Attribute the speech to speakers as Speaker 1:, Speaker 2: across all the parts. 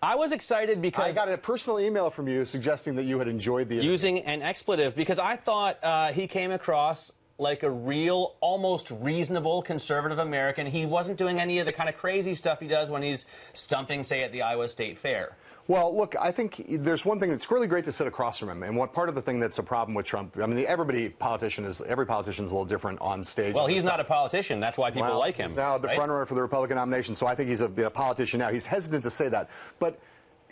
Speaker 1: I was excited because
Speaker 2: I got a personal email from you suggesting that you had enjoyed the interview.
Speaker 1: Using an expletive, because I thought he came across like a real, almost reasonable conservative American. He wasn't doing any of the kind of crazy stuff he does when he's stumping, say, at the Iowa State Fair.
Speaker 2: Well, look, I think there's one thing that's really great to sit across from him, and what part of the thing that's a problem with Trump, I mean, every politician's a little different on stage.
Speaker 1: Well, he's not a politician. That's why people like him.
Speaker 2: He's now the frontrunner for the Republican nomination, so I think he's a politician now. He's hesitant to say that. But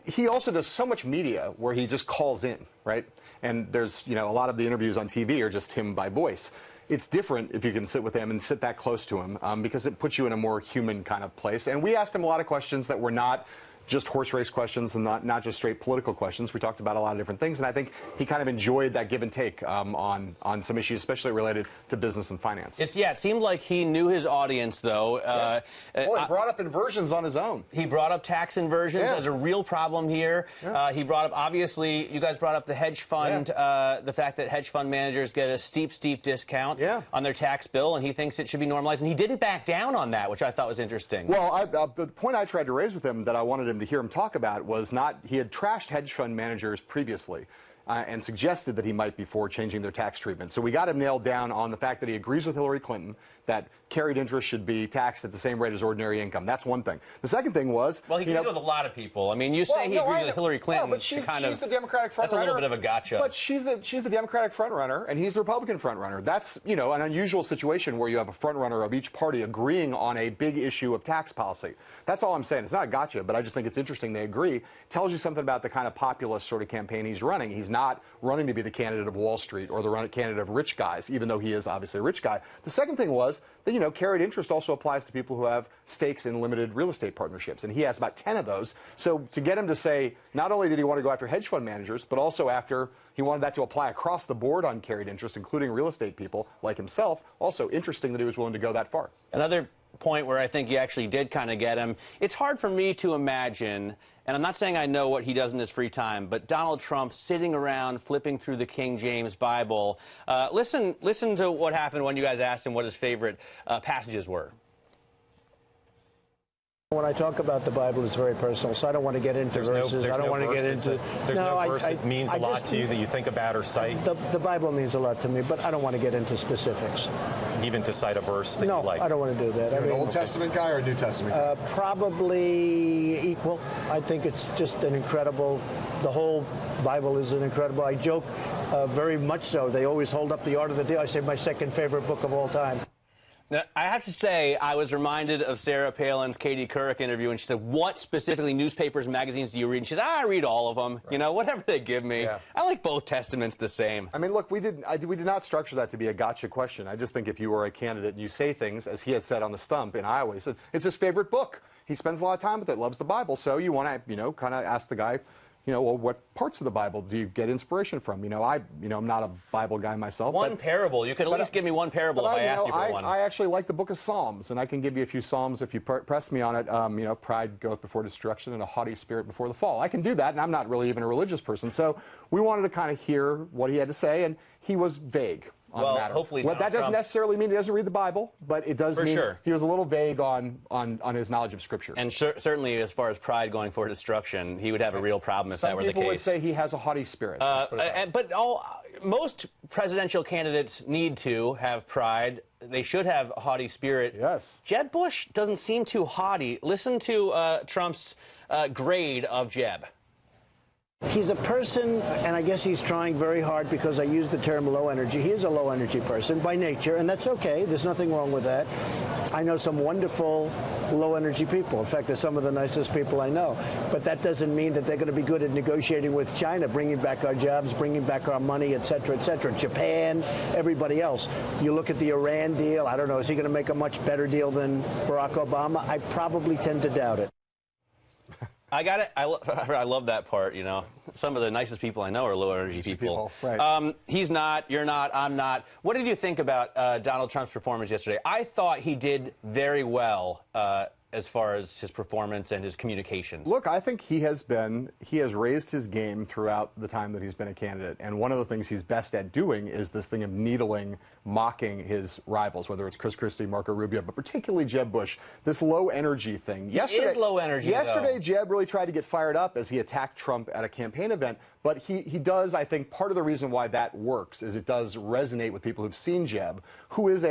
Speaker 2: he also does so much media where he just calls in, right? And there's, a lot of the interviews on TV are just him by voice. It's different if you can sit with him and sit that close to him because it puts you in a more human kind of place. And we asked him a lot of questions that were not just horse race questions and not just straight political questions. We talked about a lot of different things, and I think he kind of enjoyed that give and take on some issues, especially related to business and finance.
Speaker 1: It seemed like he knew his audience, though.
Speaker 2: He brought up inversions on his own.
Speaker 1: He brought up tax inversions as a real problem here. He brought up, obviously, you guys brought up the hedge fund, the fact that hedge fund managers get a steep discount on their tax bill, and he thinks it should be normalized. And he didn't back down on that, which I thought was interesting.
Speaker 2: Well, the point I tried to raise with him that I wanted him to hear him talk about was not, he had trashed hedge fund managers previously and suggested that he might be for changing their tax treatment. So we got him nailed down on the fact that he agrees with Hillary Clinton that carried interest should be taxed at the same rate as ordinary income. That's one thing. The second thing was...
Speaker 1: Well, he agrees with a lot of people. I mean, you say he agrees with Hillary Clinton.
Speaker 2: Well, but she's the Democratic front runner.
Speaker 1: That's a little bit of a gotcha.
Speaker 2: But she's the Democratic front runner, and he's the Republican front runner. That's, an unusual situation where you have a front runner of each party agreeing on a big issue of tax policy. That's all I'm saying. It's not a gotcha, but I just think it's interesting they agree. It tells you something about the kind of populist sort of campaign he's running. He's not running to be the candidate of Wall Street or the candidate of rich guys, even though he is obviously a rich guy. The second thing was that, carried interest also applies to people who have stakes in limited real estate partnerships, and he has about 10 of those. So to get him to say not only did he want to go after hedge fund managers, but also he wanted that to apply across the board on carried interest, including real estate people like himself, also interesting that he was willing to go that far.
Speaker 1: Another point where I think you actually did kind of get him, it's hard for me to imagine, and I'm not saying I know what he does in his free time, but Donald Trump sitting around flipping through the King James Bible. Listen to what happened when you guys asked him what his favorite passages were.
Speaker 3: When I talk about the Bible, it's very personal, so I don't want to get into verses. I don't want to get into...
Speaker 4: There's no verse that means a lot to you that you think about or cite?
Speaker 3: The Bible means a lot to me, but I don't want to get into specifics.
Speaker 4: Even to cite a verse that you like?
Speaker 3: No, I don't want to do that.
Speaker 2: You're an Old Testament guy or a New Testament guy?
Speaker 3: Probably equal. I think it's just an incredible... The whole Bible is an incredible... I joke very much so. They always hold up the Art of the Deal. I say my second favorite book of all time.
Speaker 1: Now, I have to say, I was reminded of Sarah Palin's Katie Couric interview, and she said, what specifically newspapers, magazines do you read? And she said, I read all of them, whatever they give me. Yeah. I like both testaments the same.
Speaker 2: I mean, look, we did not structure that to be a gotcha question. I just think if you were a candidate and you say things, as he had said on the stump in Iowa, he said, it's his favorite book. He spends a lot of time with it, loves the Bible, so you want to, kind of ask the guy, well, what parts of the Bible do you get inspiration from? I'm not a Bible guy myself.
Speaker 1: One parable. You could at least give me one parable if I asked you for one.
Speaker 2: I actually like the book of Psalms, and I can give you a few Psalms if you press me on it. Pride goeth before destruction and a haughty spirit before the fall. I can do that, and I'm not really even a religious person. So we wanted to kind of hear what he had to say, and he was vague.
Speaker 1: Well, hopefully
Speaker 2: that doesn't necessarily mean he doesn't read the Bible, but it does mean he was a little vague on his knowledge of Scripture.
Speaker 1: And certainly, as far as pride going for destruction, he would have a real problem if that were the case.
Speaker 2: Some people would say he has a haughty spirit.
Speaker 1: But most presidential candidates need to have pride. They should have a haughty spirit.
Speaker 2: Yes.
Speaker 1: Jeb Bush doesn't seem too haughty. Listen to Trump's grade of Jeb.
Speaker 3: He's a person, and I guess he's trying very hard because I use the term low energy. He is a low energy person by nature, and that's okay. There's nothing wrong with that. I know some wonderful low energy people. In fact, they're some of the nicest people I know. But that doesn't mean that they're going to be good at negotiating with China, bringing back our jobs, bringing back our money, et cetera, Japan, everybody else. You look at the Iran deal, I don't know, is he going to make a much better deal than Barack Obama? I probably tend to doubt it.
Speaker 1: I got it. I love that part, Some of the nicest people I know are low-energy people.
Speaker 2: Right.
Speaker 1: He's not, you're not, I'm not. What did you think about Donald Trump's performance yesterday? I thought he did very well as far as his performance and his communications?
Speaker 2: Look, I think he has raised his game throughout the time that he's been a candidate. And one of the things he's best at doing is this thing of needling, mocking his rivals, whether it's Chris Christie, Marco Rubio, but particularly Jeb Bush. This low energy thing.
Speaker 1: He is low energy,
Speaker 2: Yesterday,
Speaker 1: though.
Speaker 2: Jeb really tried to get fired up as he attacked Trump at a campaign event. But he does, I think, part of the reason why that works is it does resonate with people who've seen Jeb, who's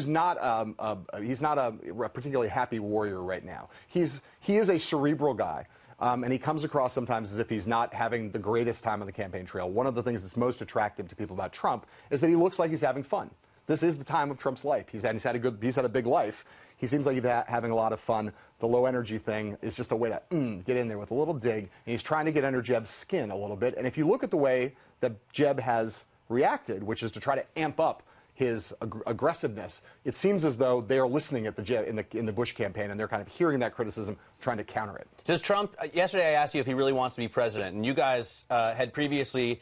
Speaker 2: not a particularly happy warrior right now. He is a cerebral guy, and he comes across sometimes as if he's not having the greatest time on the campaign trail. One of the things that's most attractive to people about Trump is that he looks like he's having fun. This is the time of Trump's life. He's had a big life. He seems like he's having a lot of fun. The low energy thing is just a way to get in there with a little dig, and he's trying to get under Jeb's skin a little bit. And if you look at the way that Jeb has reacted, which is to try to amp up his aggressiveness, it seems as though they are listening at in the Bush campaign, and they're kind of hearing that criticism, trying to counter it.
Speaker 1: Does Trump? Yesterday, I asked you if he really wants to be president, and you guys had previously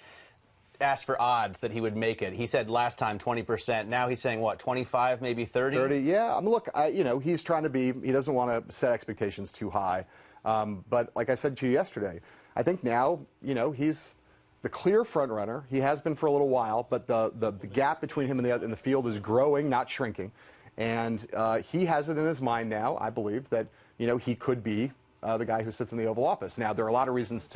Speaker 1: asked for odds that he would make it. He said last time 20%. Now he's saying what, 25, maybe 30?
Speaker 2: 30, yeah. I mean, look, he's trying to be. He doesn't want to set expectations too high. But like I said to you yesterday, I think now, he's the clear front runner. He has been for a little while, but the gap between him and the field is growing, not shrinking. And he has it in his mind now, I believe, that he could be the guy who sits in the Oval Office. Now, there are a lot of reasons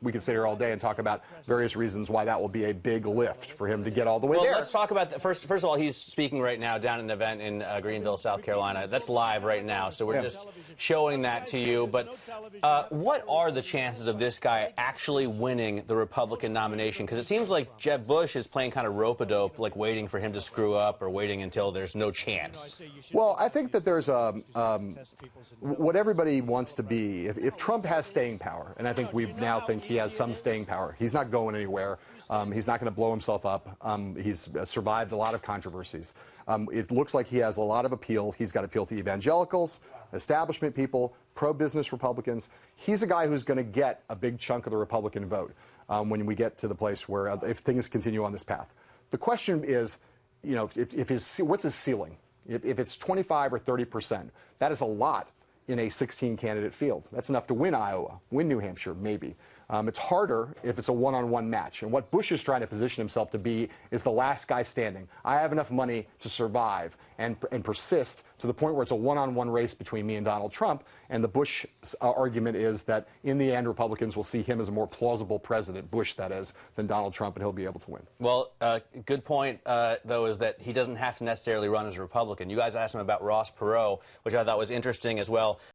Speaker 2: we could sit here all day and talk about various reasons why that will be a big lift for him to get all the way there.
Speaker 1: Let's talk about that. First of all, he's speaking right now down at an event in Greenville, South Carolina. That's live right now, so we're just showing that to you. But what are the chances of this guy actually winning the Republican nomination? Because it seems like Jeb Bush is playing kind of rope-a-dope, like waiting for him to screw up or waiting until there's no chance.
Speaker 2: Well, I think that there's what everybody wants to be. If Trump has staying power, and I think we now think he has some staying power, he's not going anywhere. He's not going to blow himself up. He's survived a lot of controversies. It looks like he has a lot of appeal. He's got appeal to evangelicals, establishment people, pro-business Republicans. He's a guy who's going to get a big chunk of the Republican vote when we get to the place where, if things continue on this path. The question is, what's his ceiling? If it's 25 or 30%, that is a lot in a 16-candidate field. That's enough to win Iowa, win New Hampshire, maybe. It's harder if it's a one-on-one match. And what Bush is trying to position himself to be is the last guy standing. I have enough money to survive and persist to the point where it's a one-on-one race between me and Donald Trump. And the Bush argument is that in the end, Republicans will see him as a more plausible president, Bush that is, than Donald Trump, and he'll be able to win.
Speaker 1: Well, good point, though, is that he doesn't have to necessarily run as a Republican. You guys asked him about Ross Perot, which I thought was interesting as well.